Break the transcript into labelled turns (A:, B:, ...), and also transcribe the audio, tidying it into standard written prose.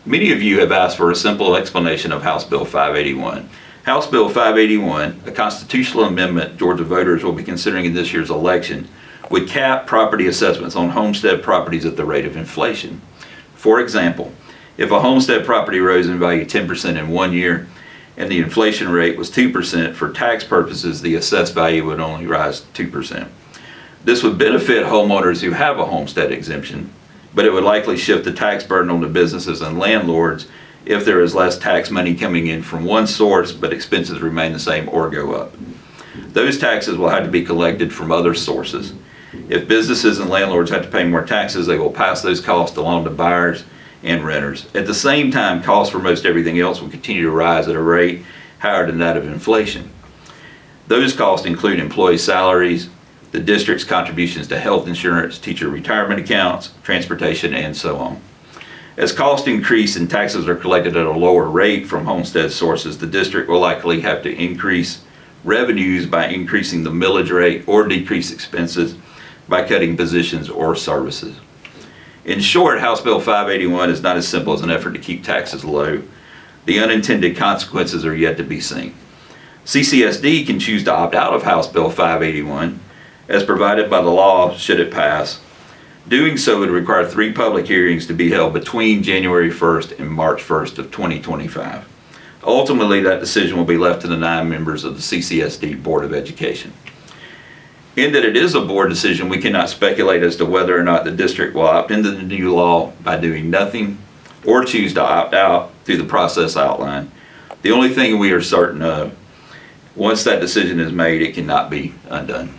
A: Many of you have asked for a simple explanation of House Bill 581. House Bill 581, a constitutional amendment Georgia voters will be considering in this year's election, would cap property assessments on homestead properties at the rate of inflation. For example, if a homestead property rose in value 10% in 1 year and the inflation rate was 2%, for tax purposes, the assessed value would only rise 2%. This would benefit homeowners who have a homestead exemption, but it would likely shift the tax burden on the businesses and landlords if there is less tax money coming in from one source but expenses remain the same or go up. Those taxes will have to be collected from other sources. If businesses and landlords have to pay more taxes, they will pass those costs along to buyers and renters. At the same time, costs for most everything else will continue to rise at a rate higher than that of inflation. Those costs include employee salaries, the district's contributions to health insurance, teacher retirement accounts, transportation, and so on. As costs increase and taxes are collected at a lower rate from homestead sources, the district will likely have to increase revenues by increasing the millage rate or decrease expenses by cutting positions or services. In short, House Bill 581 is not as simple as an effort to keep taxes low. The unintended consequences are yet to be seen. CCSD can choose to opt out of House Bill 581 as provided by the law should it pass. Doing so would require 3 public hearings to be held between January 1st and March 1st of 2025. Ultimately, that decision will be left to the 9 members of the CCSD Board of Education. In that it is a board decision, we cannot speculate as to whether or not the district will opt into the new law by doing nothing or choose to opt out through the process outlined. The only thing we are certain of, once that decision is made, it cannot be undone.